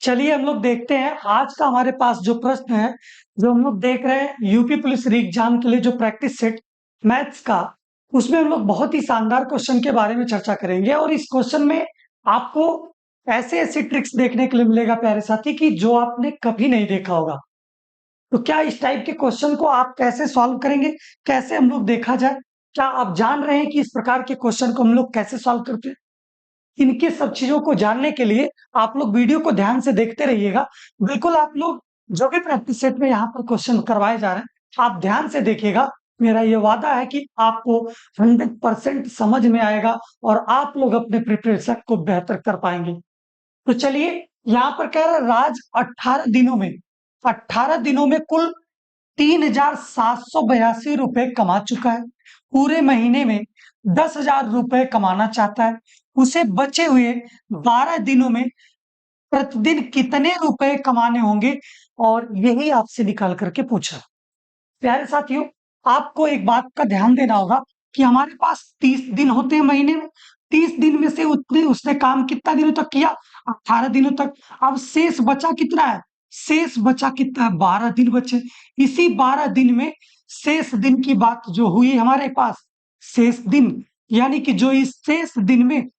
चलिए हम लोग देखते हैं आज का हमारे पास जो प्रश्न है, जो हम लोग देख रहे हैं यूपी पुलिस री एग्जाम के लिए जो प्रैक्टिस सेट मैथ्स का, उसमें हम लोग बहुत ही शानदार क्वेश्चन के बारे में चर्चा करेंगे और इस क्वेश्चन में आपको ऐसे ऐसे ट्रिक्स देखने के लिए मिलेगा प्यारे साथी कि जो आपने कभी नहीं देखा होगा। तो क्या इस टाइप के क्वेश्चन को आप कैसे सॉल्व करेंगे, कैसे हम लोग देखा जाए, क्या आप जान रहे हैं कि इस प्रकार के क्वेश्चन को हम लोग कैसे सॉल्व करते हैं? इनके सब चीजों को जानने के लिए आप लोग वीडियो को ध्यान से देखते रहिएगा। बिल्कुल आप लोग जो भी प्रैक्टिस सेट में यहाँ पर क्वेश्चन करवाए जा रहे हैं, आप ध्यान से देखिएगा। मेरा ये वादा है कि आपको 100% समझ में आएगा और आप लोग अपने प्रिपरेशन को बेहतर कर पाएंगे। तो चलिए, यहाँ पर कह रहा है राज 18 दिनों में कुल 3,782 रुपए कमा चुका है। पूरे महीने में 10,000 रुपए कमाना चाहता है। उसे बचे हुए 12 दिनों में प्रतिदिन कितने रुपए कमाने होंगे, और यही आपसे निकाल करके पूछा। प्यारे साथियों, आपको एक बात का ध्यान देना होगा कि हमारे पास 30 दिन होते हैं महीने में। 30 दिन में से उतने उसने काम कितना दिनों तक किया? 18 दिनों तक। अब शेष बचा कितना है? शेष बचा कितना है? 12 दिन बचे। इसी 12 दिन में शेष दिन की बात जो हुई हमारे पास, शेष दिन यानी कि जो इस शेष दिन में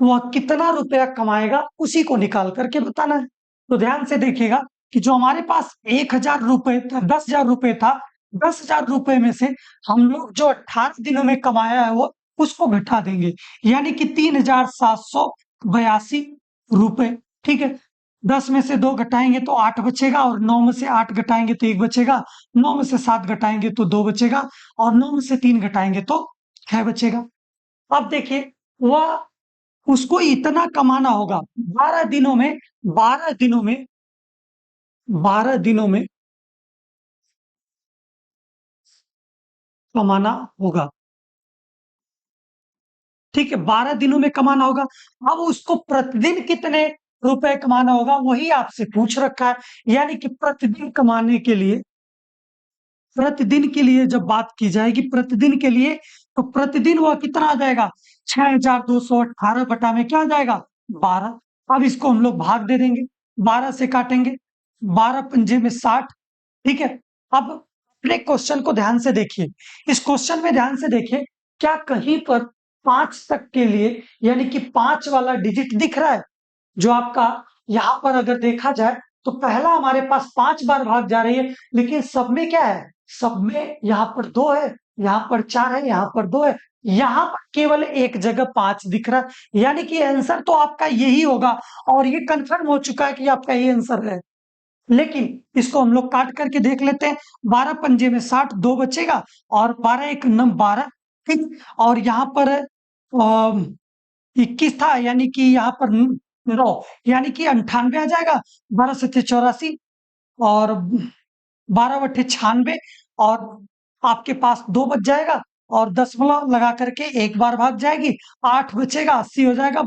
वह कितना रुपया कमाएगा उसी को निकाल करके बताना है। तो ध्यान से देखिएगा कि जो हमारे पास 1,000 रुपए था, 10,000 रुपए था, 10,000 रुपए में से हम लोग जो 18 दिनों में कमाया है वो उसको घटा देंगे, यानी कि 3,782 रुपए। ठीक है, 10 में से 2 घटाएंगे तो 8 बचेगा, और 9 में से 8 घटाएंगे तो 1 बचेगा, 9 में से 7 घटाएंगे तो 2 बचेगा, और 9 में से 3 घटाएंगे तो 6 बचेगा। अब देखिए, वह उसको इतना कमाना होगा 12 दिनों में। 12 दिनों में 12 दिनों में कमाना होगा। ठीक है, 12 दिनों में कमाना होगा। अब उसको प्रतिदिन कितने रुपए कमाना होगा वही आपसे पूछ रखा है। यानी कि प्रतिदिन के लिए जब बात की जाएगी, प्रतिदिन के लिए, तो प्रतिदिन वह कितना आ जाएगा? 6,218 बटा में क्या आ जाएगा? 12। अब इसको हम लोग भाग दे देंगे, 12 से काटेंगे, 12 पंजे में 60। ठीक है, अब अपने क्वेश्चन को ध्यान से देखिए। इस क्वेश्चन में ध्यान से देखिए, क्या कहीं पर 5 तक के लिए यानी कि 5 वाला डिजिट दिख रहा है? जो आपका यहाँ पर अगर देखा जाए तो पहला हमारे पास 5 बार भाग जा रही है, लेकिन सब में क्या है? सब में यहाँ पर 2 है, यहाँ पर 4 है, यहाँ पर 2 है, यहाँ पर केवल एक जगह 5 दिख रहा है। यानी कि आंसर तो आपका यही होगा, और ये कंफर्म हो चुका है कि आपका ये आंसर है। लेकिन इसको हम लोग काट करके देख लेते हैं। 12 पंजे में 60, 2 बचेगा, और 12 एक नम 12। ठीक, और यहाँ पर 21 था, यानी कि यहाँ पर 9, यानी कि 98 आ जाएगा। 12 सत्ते 84, और 12 बट्ठे 96, और आपके पास 2 बच जाएगा, और दशमलव लगा करके एक बार भाग जाएगी, 8 बचेगा, 80 हो जाएगा,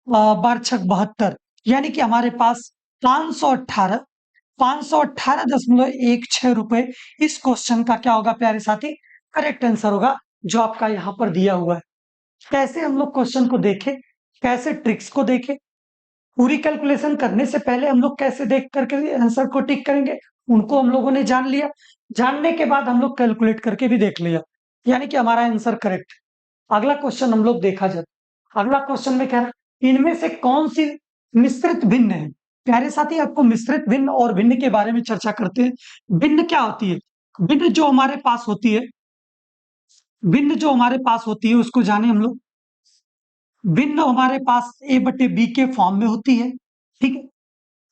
12 छक 72। यानी कि हमारे पास 518.16 रुपए इस क्वेश्चन का क्या होगा प्यारे साथी? करेक्ट आंसर होगा, जो आपका यहाँ पर दिया हुआ है। कैसे हम लोग क्वेश्चन को देखें, कैसे ट्रिक्स को देखें, पूरी कैलकुलेशन करने से पहले हम लोग कैसे देख करके आंसर को टिक करेंगे, उनको हम लोगों ने जान लिया। जानने के बाद हम लोग कैलकुलेट करके भी देख लिया, यानी कि हमारा आंसर करेक्ट। अगला क्वेश्चन हम लोग देखा जाए। अगला क्वेश्चन में कह रहा है, इनमें से कौन सी मिश्रित भिन्न है? प्यारे साथी, आपको मिश्रित भिन्न और भिन्न के बारे में चर्चा करते हैं। भिन्न क्या होती है? भिन्न जो हमारे पास होती है, भिन्न जो हमारे पास होती है उसको जाने हम लोग। भिन्न हमारे पास ए बटे बी के फॉर्म में होती है। ठीक है,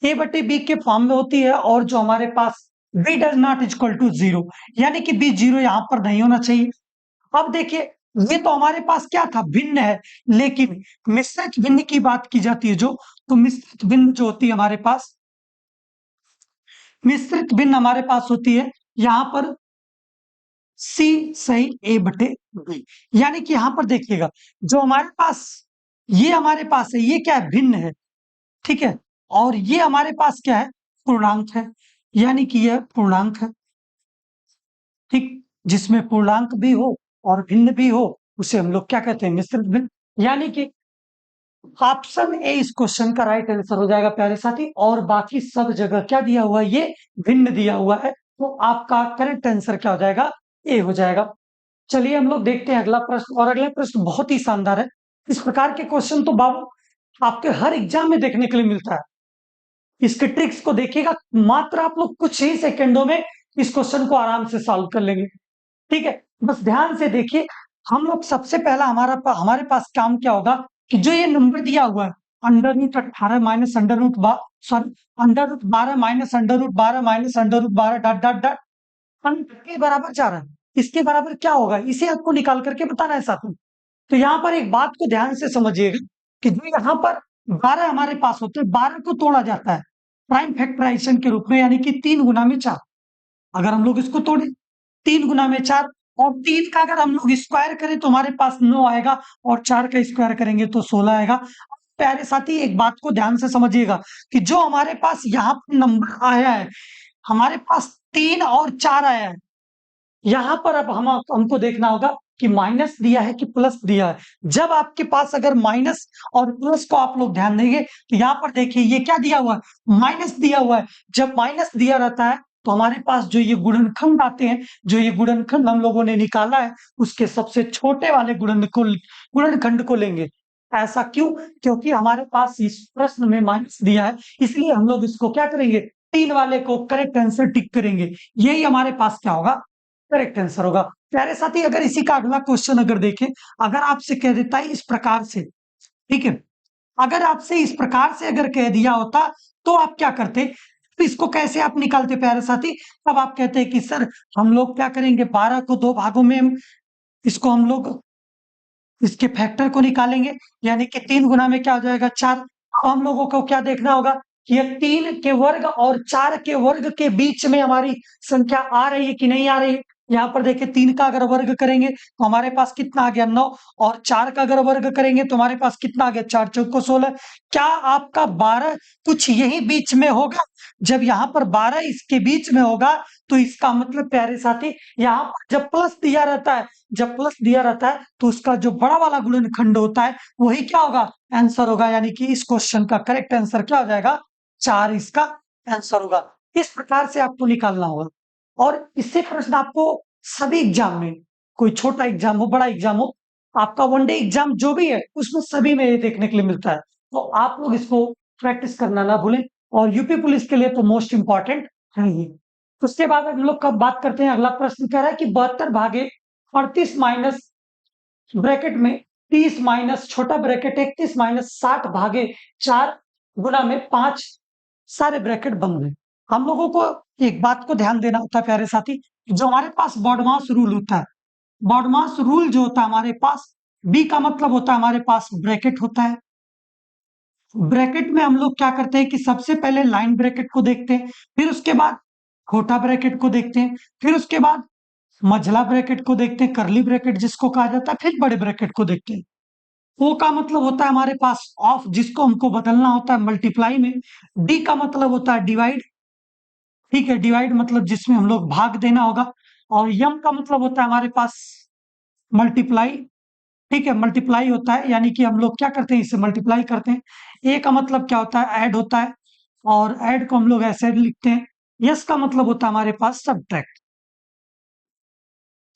ए बटे बी के फॉर्म में होती है, और जो हमारे पास B does not equal to 0, यानी कि बी 0 यहां पर नहीं होना चाहिए। अब देखिए, ये तो हमारे पास क्या था? भिन्न है। लेकिन मिश्रित भिन्न की बात की जाती है जो, तो मिश्रित भिन्न जो होती है हमारे पास, मिश्रित भिन्न हमारे पास होती है यहां पर सी सही ए बटे बी। यानी कि यहां पर देखिएगा, जो हमारे पास, ये हमारे पास है, ये क्या है? भिन्न है। ठीक है, और ये हमारे पास क्या है? पूर्णांक है, यानी कि यह पूर्णांक है। ठीक, जिसमें पूर्णांक भी हो और भिन्न भी हो उसे हम लोग क्या कहते हैं? मिश्रित भिन्न। यानी कि ऑप्शन ए इस क्वेश्चन का राइट आंसर हो जाएगा प्यारे साथी, और बाकी सब जगह क्या दिया हुआ है, ये भिन्न दिया हुआ है, तो आपका करेक्ट आंसर क्या हो जाएगा, ए हो जाएगा। चलिए हम लोग देखते हैं अगला प्रश्न, और अगला प्रश्न बहुत ही शानदार है। इस प्रकार के क्वेश्चन तो बाबू आपके हर एग्जाम में देखने के लिए मिलता है। इसके ट्रिक्स को देखिएगा, मात्र आप लोग कुछ ही सेकंडों में इस क्वेश्चन को आराम से सॉल्व कर लेंगे। ठीक है, बस ध्यान से देखिए। हम लोग सबसे पहला हमारे पास काम क्या होगा कि जो ये नंबर दिया हुआ है, under root 18 minus under root 12 minus under root 12 dot dot dot के बराबर जा रहा है, इसके बराबर क्या होगा, इसे आपको निकाल करके बताना है साथ में। तो यहाँ पर एक बात को ध्यान से समझिएगा कि जो यहाँ पर 12 हमारे पास होते हैं, 12 को तोड़ा जाता है प्राइम फैक्टराइजेशन के रूप में, यानी कि 3 गुना में 4। अगर हम लोग इसको तोड़े 3 गुना में 4, और 3 का अगर हम लोग स्क्वायर करें तो हमारे पास 9 आएगा, और 4 का स्क्वायर करेंगे तो 16 आएगा। प्यारे साथी एक बात को ध्यान से समझिएगा कि जो हमारे पास यहाँ पर नंबर आया है, हमारे पास 3 और 4 आया है, यहाँ पर अब हमको देखना होगा कि माइनस दिया है कि प्लस दिया है। जब आपके पास अगर माइनस और प्लस को आप लोग ध्यान देंगे तो यहाँ पर देखिए ये क्या दिया हुआ है, माइनस दिया हुआ है। जब माइनस दिया रहता है तो हमारे पास जो ये गुणनखंड आते हैं, जो ये गुणनखंड हम लोगों ने निकाला है, उसके सबसे छोटे वाले गुणनखंड को लेंगे। ऐसा क्यों? क्योंकि हमारे पास इस प्रश्न में माइनस दिया है, इसलिए हम लोग इसको क्या करेंगे, 3 वाले को करेक्ट आंसर टिक करेंगे। यही हमारे पास क्या होगा, करेक्ट आंसर होगा। प्यारे साथी अगर इसी का अगला क्वेश्चन अगर देखें, अगर आपसे कह देता है इस प्रकार से, ठीक है, अगर आपसे इस प्रकार से अगर कह दिया होता तो आप क्या करते, तो इसको कैसे आप निकालते प्यारे साथी? तब आप कहते हैं कि सर हम लोग क्या करेंगे, 12 को 2 भागों में इसको हम लोग इसके फैक्टर को निकालेंगे, यानी कि 3 गुना में क्या हो जाएगा, 4। अब हम लोगों को क्या देखना होगा कि ये 3 के वर्ग और 4 के वर्ग के बीच में हमारी संख्या आ रही है कि नहीं आ रही है। यहाँ पर देखिए 3 का अगर वर्ग करेंगे तो हमारे पास कितना आ गया, 9, और 4 का अगर वर्ग करेंगे तो हमारे पास कितना आ गया, 4 चौक को 16। क्या आपका 12 कुछ यही बीच में होगा? जब यहाँ पर 12 इसके बीच में होगा तो इसका मतलब प्यारे साथी, यहाँ पर जब प्लस दिया रहता है, जब प्लस दिया रहता है तो उसका जो बड़ा वाला गुणनखंड होता है वही क्या होगा, आंसर होगा। यानी कि इस क्वेश्चन का करेक्ट आंसर क्या हो जाएगा, 4 इसका आंसर होगा। इस प्रकार से आपको निकालना होगा, और इससे प्रश्न आपको सभी एग्जाम में, कोई छोटा एग्जाम हो बड़ा एग्जाम हो, आपका वनडे एग्जाम जो भी है उसमें सभी में ये देखने के लिए मिलता है। तो आप लोग इसको प्रैक्टिस करना ना भूलें, और यूपी पुलिस के लिए तो मोस्ट इंपॉर्टेंट है ही। उसके बाद हम लोग कब बात करते हैं, अगला प्रश्न कह रहा है कि 72 भागे 38 माइनस ब्रैकेट में 30 माइनस छोटा ब्रैकेट 31 माइनस 60 भागे 4 गुना में 5 सारे ब्रैकेट बंद हैं। हम लोगों को एक बात को ध्यान देना होता है प्यारे साथी, जो हमारे पास बॉडमास रूल होता है, बॉडमास रूल जो होता है हमारे पास, बी का मतलब होता है हमारे पास ब्रैकेट होता है। ब्रैकेट में हम लोग क्या करते हैं कि सबसे पहले लाइन ब्रैकेट को देखते हैं, फिर उसके बाद छोटा ब्रैकेट को देखते हैं, फिर उसके बाद मझला ब्रैकेट को देखते हैं, करली ब्रैकेट जिसको कहा जाता है, फिर बड़े ब्रैकेट को देखते हैं। ओ का मतलब होता है हमारे पास ऑफ, जिसको हमको बदलना होता है मल्टीप्लाई में। डी का मतलब होता है डिवाइड, ठीक है, डिवाइड मतलब जिसमें हम लोग भाग देना होगा। और यम का मतलब होता है हमारे पास मल्टीप्लाई, ठीक है, मल्टीप्लाई होता है, यानी कि हम लोग क्या करते हैं, इसे मल्टीप्लाई करते हैं। ए का मतलब क्या होता है, ऐड होता है, और ऐड को हम लोग ऐसे लिखते हैं। यस का मतलब होता है हमारे पास सब्ट्रैक्ट,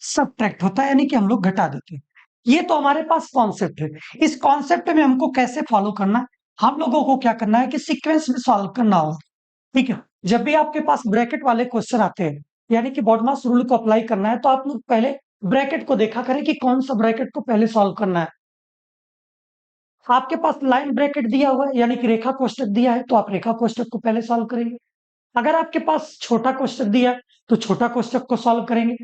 सब्ट्रैक्ट होता है, यानी कि हम लोग घटा देते हैं। ये तो हमारे पास कॉन्सेप्ट है। इस कॉन्सेप्ट में हमको कैसे फॉलो करना है, हम लोगों को क्या करना है कि सीक्वेंस में सॉल्व करना होगा। ठीक है, जब भी आपके पास ब्रैकेट वाले क्वेश्चन आते हैं, यानी कि बॉडमास रूल को अप्लाई करना है, तो आप लोग पहले ब्रैकेट को देखा करें कि कौन सा ब्रैकेट को पहले सॉल्व करना है। आपके पास लाइन ब्रैकेट दिया हुआ है, यानी कि रेखा कोष्टक दिया है, तो आप रेखा कोष्टक को पहले सॉल्व करेंगे। अगर आपके पास छोटा कोष्टक दिया है तो छोटा कोष्टक को सॉल्व करेंगे।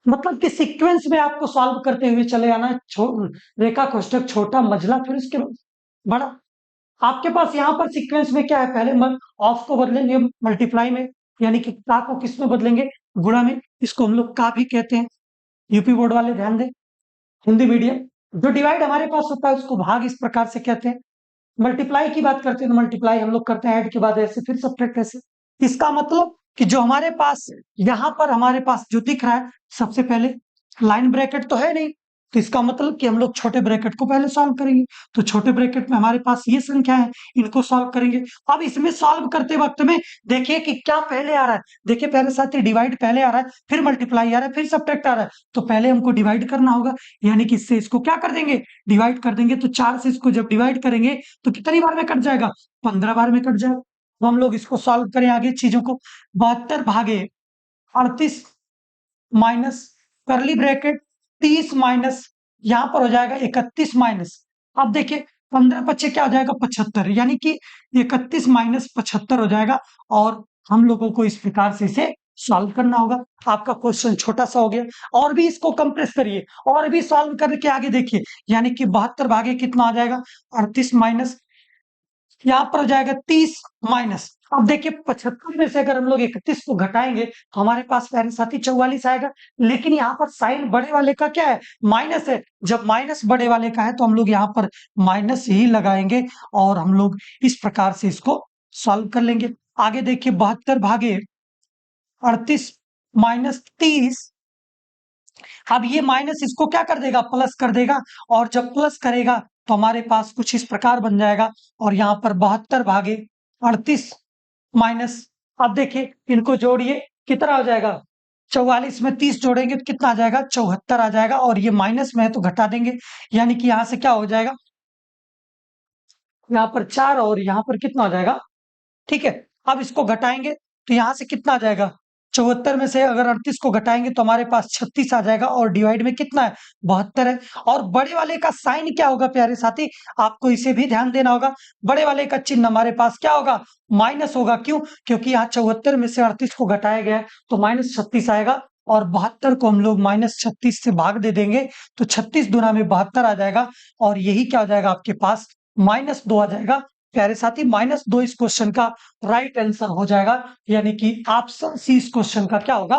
मतलब कि सीक्वेंस में आपको सॉल्व करते हुए चले आना है, रेखा कोष्टक छोटा मझला फिर उसके बड़ा। आपके पास यहाँ पर सीक्वेंस में क्या है, पहले ऑफ को बदलेंगे मल्टीप्लाई में, यानी कि का को किस में बदलेंगे, गुणा में। इसको हम लोग का भी कहते हैं। यूपी बोर्ड वाले ध्यान दें, हिंदी मीडियम। जो डिवाइड हमारे पास होता है उसको भाग इस प्रकार से कहते हैं। मल्टीप्लाई की बात करते हैं तो मल्टीप्लाई हम लोग करते हैं ऐड के बाद ऐसे, फिर सब्ट्रैक्ट ऐसे। इसका मतलब कि जो हमारे पास यहाँ पर हमारे पास जो दिख रहा है, सबसे पहले लाइन ब्रैकेट तो है नहीं, तो इसका मतलब कि हम लोग छोटे ब्रैकेट को पहले सॉल्व करेंगे। तो छोटे ब्रैकेट में हमारे पास ये संख्या है, इनको सॉल्व करेंगे। अब इसमें सॉल्व करते वक्त में देखिए कि क्या पहले आ रहा है। देखिए पहले साथी डिवाइड पहले आ रहा है, फिर मल्टीप्लाई आ रहा है, फिर सब्ट्रैक्ट आ रहा है। तो पहले हमको डिवाइड करना होगा, यानी कि इससे इसको क्या कर देंगे, डिवाइड कर देंगे। तो 4 से इसको जब डिवाइड करेंगे तो कितनी बार में कट जाएगा, 15 बार में कट जाएगा। तो हम लोग इसको सॉल्व करें आगे चीजों को। 72 भागे 38 माइनस करली ब्रैकेट 30 माइनस यहां पर हो जाएगा 31 माइनस। अब देखिए 15 पच्चे क्या हो जाएगा 75, यानी कि 31 माइनस 75 हो जाएगा। और हम लोगों को इस प्रकार से इसे सॉल्व करना होगा। आपका क्वेश्चन छोटा सा हो गया, और भी इसको कंप्रेस करिए और भी सॉल्व करके आगे देखिए, यानी कि 72 भागे कितना आ जाएगा 38 माइनस यहाँ पर हो जाएगा 30 माइनस। अब देखिए 75 में से अगर हम लोग 31 को घटाएंगे तो हमारे पास प्यारे साथी 44 आएगा। लेकिन यहाँ पर साइन बड़े वाले का क्या है, माइनस है। जब माइनस बड़े वाले का है तो हम लोग यहाँ पर माइनस ही लगाएंगे और हम लोग इस प्रकार से इसको सॉल्व कर लेंगे। आगे देखिए 72 भागे 38 माइनस 30। अब ये माइनस इसको क्या कर देगा, प्लस कर देगा। और जब प्लस करेगा तो हमारे पास कुछ इस प्रकार बन जाएगा। और यहाँ पर 72 भागे 38 माइनस, अब देखिए इनको जोड़िए कितना हो जाएगा, 44 में 30 जोड़ेंगे तो कितना आ जाएगा 74 आ जाएगा। और ये माइनस में है तो घटा देंगे, यानी कि यहाँ से क्या हो जाएगा, यहाँ पर 4 और यहाँ पर कितना हो जाएगा, ठीक है। अब इसको घटाएंगे तो यहाँ से कितना आ जाएगा, 74 में से अगर 38 को घटाएंगे तो हमारे पास 36 आ जाएगा। और डिवाइड में कितना है 72 है। और बड़े वाले का साइन क्या होगा प्यारे साथी, आपको इसे भी ध्यान देना होगा। बड़े वाले का चिन्ह हमारे पास क्या होगा, माइनस होगा। क्यों, क्योंकि यहाँ 74 में से 38 को घटाया गया है तो माइनस 36 आएगा। और 72 को हम लोग माइनस 36 से भाग दे देंगे तो 36 दुना में 72 आ जाएगा। और यही क्या हो जाएगा आपके पास, -2 आ जाएगा। प्यारे साथी -2 इस क्वेश्चन का राइट आंसर हो जाएगा, यानी कि ऑप्शन सी इस क्वेश्चन का क्या होगा,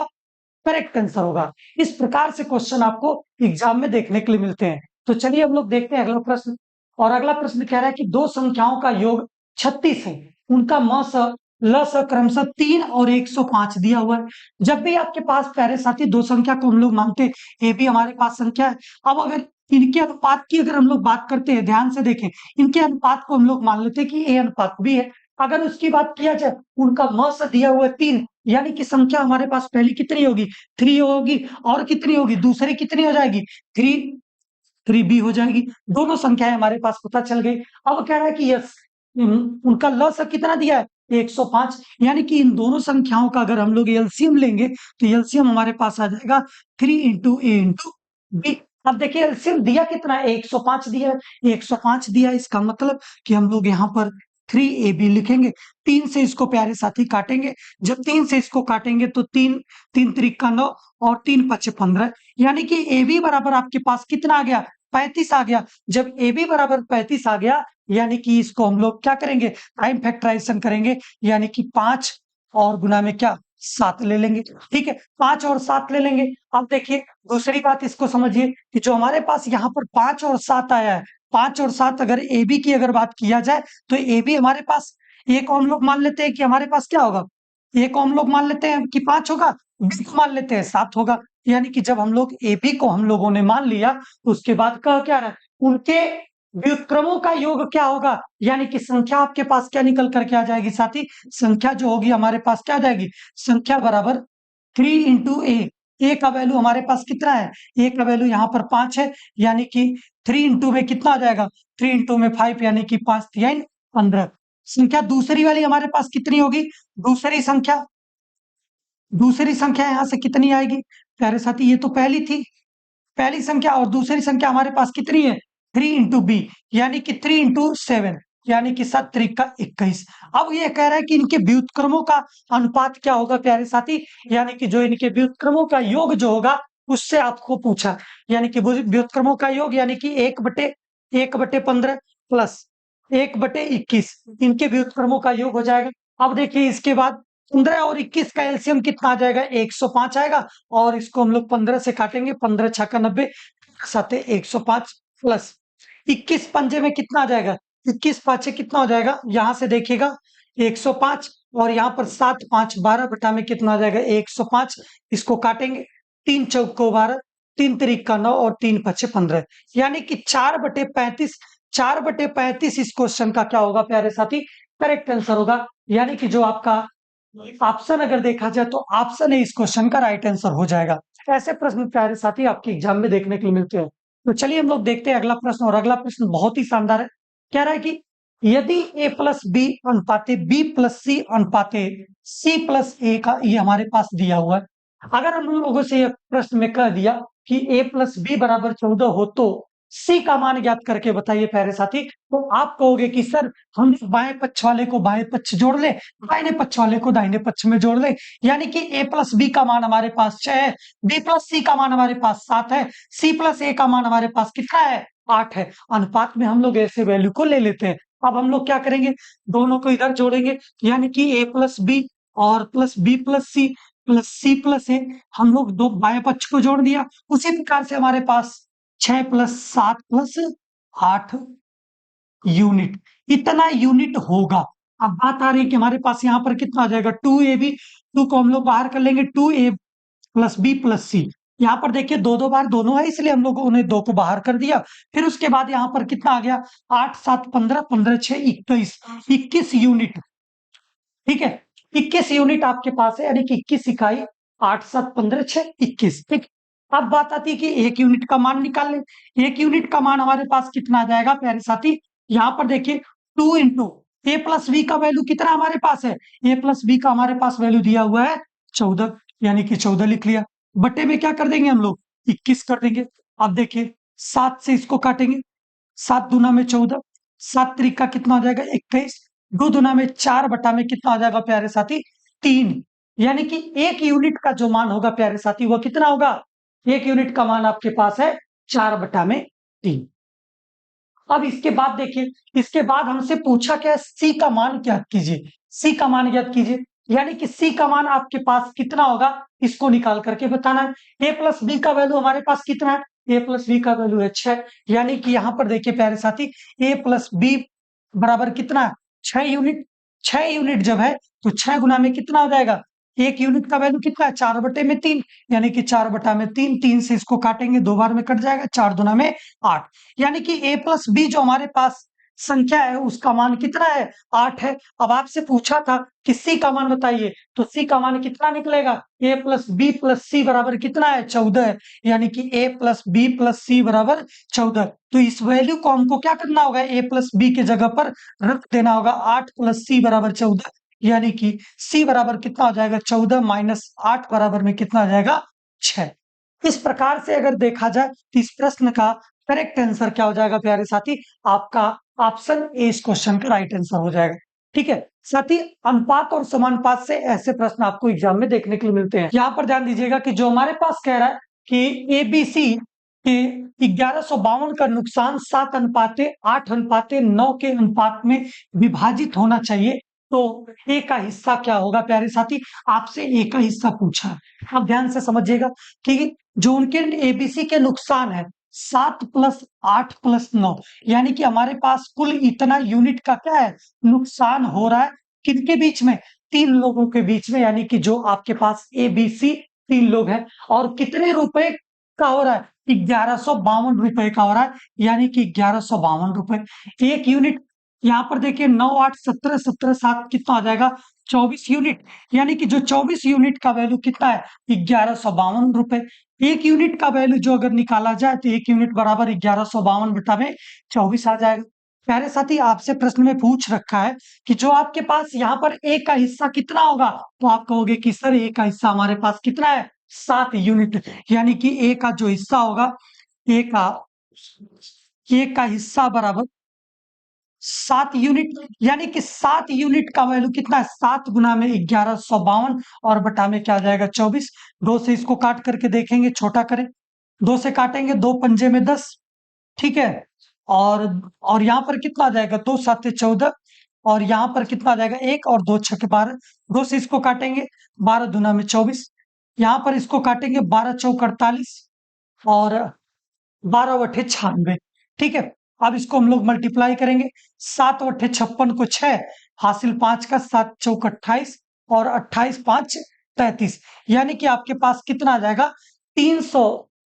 करेक्ट आंसर होगा। इस प्रकार से क्वेश्चन आपको एग्जाम में देखने के लिए मिलते हैं। तो चलिए हम लोग देखते हैं अगला प्रश्न। और अगला प्रश्न कह रहा है कि दो संख्याओं का योग 36 है, उनका म स ल स क्रमशः 3 और 105 दिया हुआ है। जब भी आपके पास प्यारे साथी दो संख्या को हम लोग मानते हैं, ए भी हमारे पास संख्या है। अब अगर इनके अनुपात की अगर हम लोग बात करते हैं, ध्यान से देखें, इनके अनुपात को हम लोग मान लेते हैं कि ए अनुपात भी है। अगर उसकी बात किया जाए, उनका म स दिया हुआ है 3, यानी कि संख्या हमारे पास पहली कितनी होगी 3 होगी, और कितनी होगी दूसरी कितनी हो जाएगी 3 बी हो जाएगी। दोनों संख्याएं हमारे पास पता चल गई। अब कह रहा है कि यस उनका लस कितना दिया है 105, यानी कि इन दोनों संख्याओं का अगर हम लोग एलसीएम लेंगे तो एलसीएम हमारे पास आ जाएगा 3 इंटू ए इंटू बी। अब देखिए एलसीएम दिया कितना है 105 दिया है, 105 दिया है, इसका मतलब कि हम लोग यहाँ पर 3ab लिखेंगे। 3 से इसको प्यारे साथी काटेंगे, जब 3 से इसको काटेंगे तो 3 3 त्रिक का 9 और 3 पचे 15, यानी कि ए बी बराबर आपके पास कितना आ गया 35 आ गया। जब ए बी बराबर 35 आ गया, यानी कि इसको हम लोग क्या करेंगे, टाइम फैक्टराइजेशन करेंगे, यानी कि 5 और गुना में क्या 7 ले लेंगे। ठीक है, 5 और 7 ले लेंगे। अब देखिए दूसरी बात इसको समझिए कि जो हमारे पास यहाँ पर 5 और 7 आया है, 5 और 7 अगर ए बी की अगर बात किया जाए तो ए बी हमारे पास, ए को हम लोग मान लेते हैं कि हमारे पास क्या होगा, ए को हम लोग मान लेते हैं कि 5 होगा, बी को मान लेते हैं 7 होगा। यानी कि जब हम लोग ए बी को हम लोगों ने मान लिया तो उसके बाद कह क्या रहा है, उनके व्युत्क्रमों का योग क्या होगा, यानी कि संख्या आपके पास क्या निकल करके आ जाएगी साथी, संख्या जो होगी हमारे पास क्या आ जाएगी, संख्या बराबर 3 इंटू ए का वैल्यू हमारे पास कितना है, ए का वैल्यू यहाँ पर 5 है, यानी कि 3 इंटू में कितना आ जाएगा 3 इंटू में 5, यानी कि 5 3 15। संख्या दूसरी वाली हमारे पास कितनी होगी, दूसरी संख्या यहाँ से कितनी आएगी प्यारे साथी, ये तो पहली थी, पहली संख्या और दूसरी संख्या हमारे पास कितनी है 3 इंटू बी, यानी कि 3 इंटू 7, यानी कि 7 त्रिक का 21। अब ये कह रहा है कि इनके व्युत्क्रमों का अनुपात क्या होगा प्यारे साथी, यानी कि जो इनके व्युत्क्रमों का योग जो होगा उससे आपको पूछा, यानी कि व्युत्क्रमों का योग यानी कि 1/15 प्लस 1/21 इनके व्युत्क्रमों का योग हो जाएगा। अब देखिए इसके बाद 15 और 21 का एलसीएम कितना आ जाएगा 105 आएगा, और इसको हम लोग 15 से काटेंगे, 15 छक्का 90 साथ 105 प्लस 21 पंजे में कितना आ जाएगा, 21 पांचे कितना हो जाएगा, यहां से देखिएगा 105, और यहाँ पर 7 5 12 बटा में कितना आ जाएगा 105, इसको काटेंगे 3 चौक को 12, 3 तिरिक का 9 और 3 पचे 15, यानी कि 4/35। 4/35 इस क्वेश्चन का क्या होगा प्यारे साथी? करेक्ट आंसर होगा। यानी कि जो आपका ऑप्शन अगर देखा जाए तो ऑप्शन ए इस क्वेश्चन का राइट आंसर हो जाएगा। ऐसे प्रश्न प्यारे साथी आपके एग्जाम में देखने के लिए मिलते हैं। तो चलिए हम लोग देखते हैं अगला प्रश्न, और अगला प्रश्न बहुत ही शानदार है। कह रहा है कि यदि a प्लस बी अनुपाते b प्लस सी अनुपाते c प्लस ए का, ये हमारे पास दिया हुआ है। अगर हम लोगों से यह प्रश्न में कह दिया कि a प्लस बी बराबर 14 हो तो c का मान ज्ञात करके बताइए प्यारे साथी, तो आप कहोगे कि सर हम बाएं पक्ष वाले को बाएं पक्ष जोड़ ले, दाहिने पक्ष वाले को दाहिने पक्ष में जोड़ ले। यानी कि a प्लस बी का मान हमारे पास 6 है, b प्लस सी का मान हमारे पास 7 है, c प्लस ए का मान हमारे पास कितना है? 8 है। अनुपात में हम लोग ऐसे वैल्यू को ले लेते हैं। अब हम लोग क्या करेंगे? दोनों को इधर जोड़ेंगे, यानी कि a प्लस बी और plus B plus C plus A, हम लोग दो बाएं पक्ष को जोड़ दिया। उसी प्रकार से हमारे पास 6 प्लस 7 प्लस 8 यूनिट, इतना यूनिट होगा। अब बात आ रही है कि हमारे पास यहाँ पर कितना आ जाएगा? 2ab, 2 को हम लोग बाहर कर लेंगे, 2a प्लस बी प्लस सी। यहाँ पर देखिए दो दो बार दोनों है, इसलिए हम लोगों ने 2 को बाहर कर दिया। फिर उसके बाद यहाँ पर कितना आ गया? 8 7 15, 15 6 21, 21 यूनिट। ठीक है, 21 यूनिट आपके पास है, यानी कि 21 इकाई। 8 7 15 6 21। ठीक। अब बात आती है कि एक यूनिट का मान निकाल ले। एक यूनिट का मान हमारे पास कितना आ जाएगा प्यारे साथी? यहाँ पर देखिए 2 इंटू ए प्लस बी का वैल्यू कितना हमारे पास है? ए प्लस बी का हमारे पास वैल्यू दिया हुआ है 14, यानी कि 14 लिख लिया। बट्टे में क्या कर देंगे हम लोग? 21 कर देंगे। अब देखिए 7 से इसको काटेंगे, 7 दूना में 14, 7 त्रिक का कितना हो जाएगा? 21, 2 दूना में 4 बटा में कितना हो जाएगा प्यारे साथी? 3। यानी कि एक यूनिट का जो मान होगा प्यारे साथी वो कितना होगा? एक यूनिट का मान आपके पास है 4/3। अब इसके बाद देखिए, इसके बाद हमसे पूछा क्या है? सी का मान ज्ञात कीजिए। सी का मान ज्ञात कीजिए, यानी कि सी का मान आपके पास कितना होगा इसको निकाल करके बताना है। ए प्लस बी का वैल्यू हमारे पास कितना है? ए प्लस बी का वैल्यू है 6, यानी कि यहां पर देखिए प्यारे साथी ए प्लस बी बराबर कितना है? 6 यूनिट। 6 यूनिट जब है तो 6 गुना में कितना हो जाएगा? एक यूनिट का वैल्यू कितना है? 4/3, यानी कि 4/3। 3 से इसको काटेंगे, 2 बार में कट जाएगा, 4 दूना में 8, यानी कि a प्लस बी जो हमारे पास संख्या है उसका मान कितना है? 8 है। अब आपसे पूछा था कि c का मान बताइए, तो c का मान कितना निकलेगा? a प्लस बी प्लस सी बराबर कितना है? 14 है, यानी कि a प्लस बी प्लस सी बराबर 14। तो इस वैल्यू को हमको क्या करना होगा? a प्लस बी के जगह पर रख देना होगा 8 प्लस सी बराबर 14, यानी कि c बराबर कितना हो जाएगा? 14 माइनस 8 बराबर में कितना आ जाएगा? 6। इस प्रकार से अगर देखा जाए तो इस प्रश्न का करेक्ट आंसर क्या हो जाएगा प्यारे साथी? आपका ऑप्शन ए इस क्वेश्चन का राइट आंसर हो जाएगा। ठीक है साथी, अनुपात और समानुपात से ऐसे प्रश्न आपको एग्जाम में देखने के लिए मिलते हैं। यहाँ पर ध्यान दीजिएगा कि जो हमारे पास कह रहा है कि एबीसी के 1152 का नुकसान 7:8:9 के अनुपात में विभाजित होना चाहिए, तो ए का हिस्सा क्या होगा प्यारे साथी? आपसे ए का हिस्सा पूछा है। आप ध्यान से समझिएगा कि जो उनके एबीसी के नुकसान है 7 + 8 + 9, यानी कि हमारे पास कुल इतना यूनिट का क्या है? नुकसान हो रहा है। किनके बीच में? 3 लोगों के बीच में, यानी कि जो आपके पास एबीसी 3 लोग हैं। और कितने रुपए का हो रहा है? 1152 रुपए का हो रहा है, यानी कि 1152 रुपए एक यूनिट। यहाँ पर देखिए 9 8 17 17 7 कितना आ जाएगा? 24 यूनिट, यानी कि जो 24 यूनिट का वैल्यू कितना है? 1152 रुपए। एक यूनिट का वैल्यू जो अगर निकाला जाए तो एक यूनिट बराबर 1152 बटा में 24 आ जाएगा। प्यारे साथी, आपसे प्रश्न में पूछ रखा है कि जो आपके पास यहाँ पर ए का हिस्सा कितना होगा, तो आप कहोगे कि सर ए का हिस्सा हमारे पास कितना है? 7 यूनिट, यानी कि ए का जो हिस्सा होगा, ए का हिस्सा बराबर 7 यूनिट, यानी कि 7 यूनिट का वैल्यू कितना है? 7 गुना में 1152 और बटा में क्या आ जाएगा? 24। 2 से इसको काट करके देखेंगे, छोटा करें, 2 से काटेंगे, 2 पंजे में 10। ठीक है, और यहाँ पर कितना आ जाएगा? 2 7 14, और यहाँ पर कितना आ जाएगा? 1 और 2 6 12। 2 से इसको काटेंगे, 12 दूना में 24। यहाँ पर इसको काटेंगे, 12 चौक 48 और 12 बटे 96। ठीक है, अब इसको हम लोग मल्टीप्लाई करेंगे। 7 बटे 56 को 6 हासिल 5 का, 7 चौक 28 और 28 5 33, यानी कि आपके पास कितना आ जाएगा?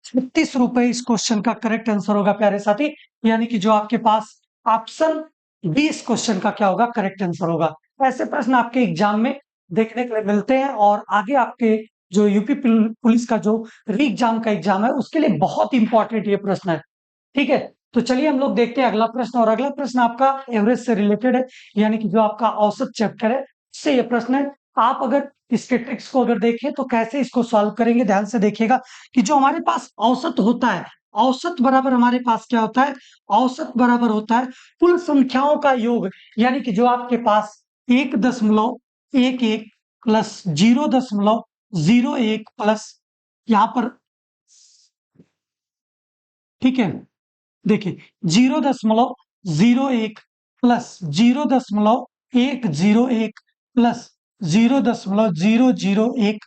₹36 इस क्वेश्चन का करेक्ट आंसर होगा प्यारे साथी। यानी कि जो आपके पास ऑप्शन बी इस क्वेश्चन का क्या होगा, करेक्ट आंसर होगा। ऐसे प्रश्न आपके एग्जाम में देखने के लिए मिलते हैं और आगे आपके जो यूपी पुलिस का जो री एग्जाम का एग्जाम है उसके लिए बहुत इंपॉर्टेंट ये प्रश्न है। ठीक है, तो चलिए हम लोग देखते हैं अगला प्रश्न। और अगला प्रश्न आपका एवरेज से रिलेटेड है, यानी कि जो आपका औसत चैप्टर है उससे ये प्रश्न है। आप अगर इसके ट्रिक्स को अगर देखें तो कैसे इसको सॉल्व करेंगे, ध्यान से देखिएगा कि जो हमारे पास औसत होता है, औसत बराबर हमारे पास क्या होता है, औसत बराबर होता है कुल संख्याओं का योग। यानी कि जो आपके पास 1.11 प्लस 0.01 प्लस यहां पर, ठीक है, देखिए 0.01 प्लस 0.101 प्लस 0.001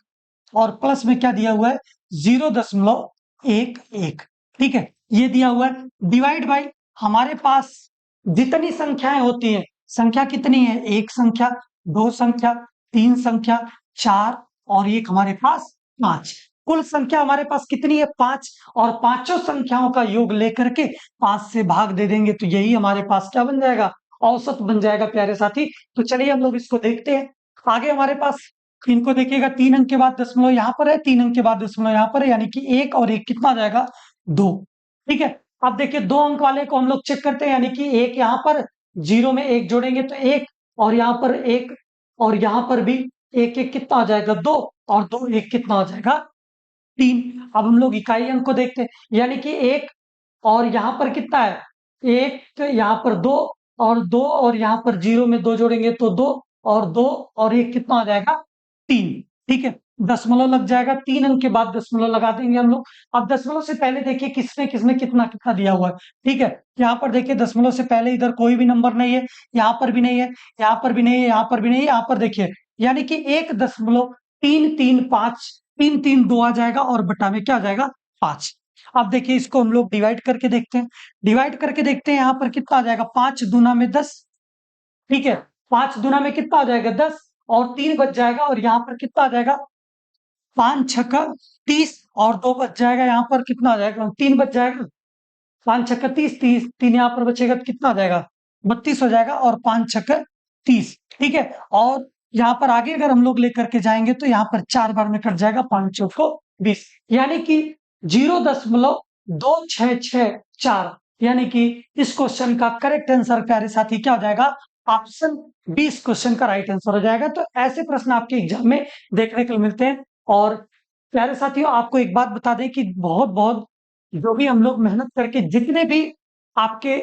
और प्लस में क्या दिया हुआ है, 0.11। ठीक है, ये दिया हुआ है। डिवाइड बाई हमारे पास जितनी संख्याएं होती है, संख्या कितनी है, एक संख्या, दो संख्या, तीन संख्या, चार और एक हमारे पास पांच। कुल संख्या हमारे पास कितनी है, पांच। और पांचों संख्याओं का योग लेकर के पांच से भाग दे देंगे तो यही हमारे पास क्या बन जाएगा, औसत बन जाएगा प्यारे साथी। तो चलिए हम लोग इसको देखते हैं। आगे हमारे पास इनको देखिएगा, 3 अंक के बाद दशमलव यहाँ पर है, 3 अंक के बाद दशमलव यहाँ पर है, यानी कि 1 और 1 कितना आ जाएगा, 2। ठीक है, अब देखिए 2 अंक वाले को हम लोग चेक करते हैं, यानी कि 1 यहाँ पर, 0 में 1 जोड़ेंगे तो 1 और यहाँ पर 1 और यहाँ पर भी 1 1 कितना आ जाएगा, 2 और 2 1 कितना आ जाएगा, 3। अब हम लोग इकाई अंक को देखते हैं, यानी कि 1 और यहाँ पर कितना है, 1 यहाँ पर 2 और 2 और यहाँ पर 0 में 2 जोड़ेंगे तो 2 और 2 और 1 कितना आ जाएगा, 3। ठीक है, दशमलव लग जाएगा, 3 अंक के बाद दशमलव लगा देंगे हम लोग। अब दशमलव से पहले देखिए किसमें किसमें कितना कितना दिया हुआ है। ठीक है, यहाँ पर देखिए दशमलव से पहले इधर कोई भी नंबर नहीं है, यहाँ पर भी नहीं है, यहाँ पर भी नहीं है, यहाँ पर भी नहीं है, यहाँ पर देखिए, यानी कि 1.335, 3 3 2 आ जाएगा और बटा में क्या आ जाएगा, 5। अब देखिए इसको हम लोग डिवाइड करके देखते हैं, डिवाइड करके देखते हैं, यहाँ पर कितना आ जाएगा, 5 दूना में 10। ठीक है, 5 दूना में कितना आ जाएगा, 10 और 3 बच जाएगा और यहाँ पर कितना आ जाएगा, 5 छक्का 30 और 2 बच जाएगा, यहाँ पर कितना आ जाएगा, 3 बच जाएगा, 5 छक्का 30, 30 3 यहाँ पर बचेगा तो कितना आ जाएगा, 32 हो जाएगा और 5 छक्का 30। ठीक है, और यहाँ पर आगे अगर हम लोग लेकर के जाएंगे तो यहाँ पर 4 बार में कट जाएगा, 5 चौको 20, यानी कि 0.2664, यानी कि इस क्वेश्चन का करेक्ट आंसर प्यारे साथी क्या हो जाएगा, ऑप्शन बी इस क्वेश्चन का राइट आंसर हो जाएगा। तो ऐसे प्रश्न आपके एग्जाम में देखने को मिलते हैं। और प्यारे साथियों आपको एक बात बता दें कि बहुत बहुत जो भी हम लोग मेहनत करके, जितने भी आपके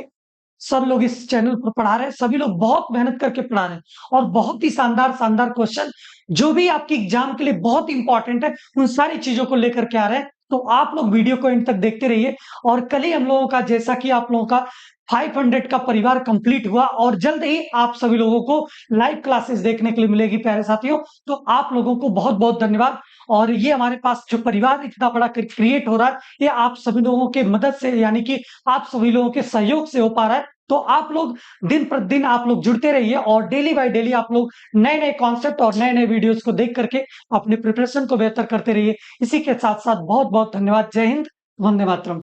सब लोग इस चैनल पर पढ़ा रहे हैं, सभी लोग बहुत मेहनत करके पढ़ा रहे हैं और बहुत ही शानदार शानदार क्वेश्चन जो भी आपकी एग्जाम के लिए बहुत इंपॉर्टेंट है उन सारी चीजों को लेकर के आ रहे हैं। तो आप लोग वीडियो को एंड तक देखते रहिए। और कल ही हम लोगों का, जैसा कि आप लोगों का 500 का परिवार कंप्लीट हुआ और जल्द ही आप सभी लोगों को लाइव क्लासेस देखने के लिए मिलेगी प्यारे साथियों। तो आप लोगों को बहुत बहुत धन्यवाद। और ये हमारे पास जो परिवार इतना बड़ा क्रिएट हो रहा है, ये आप सभी लोगों के मदद से, यानी कि आप सभी लोगों के सहयोग से हो पा रहा है। तो आप लोग दिन प्रतिदिन आप लोग जुड़ते रहिए और डेली बाय डेली आप लोग नए नए कॉन्सेप्ट और नए नए वीडियोस को देख करके अपने प्रिपरेशन को बेहतर करते रहिए। इसी के साथ साथ बहुत बहुत धन्यवाद। जय हिंद, वंदे मातरम।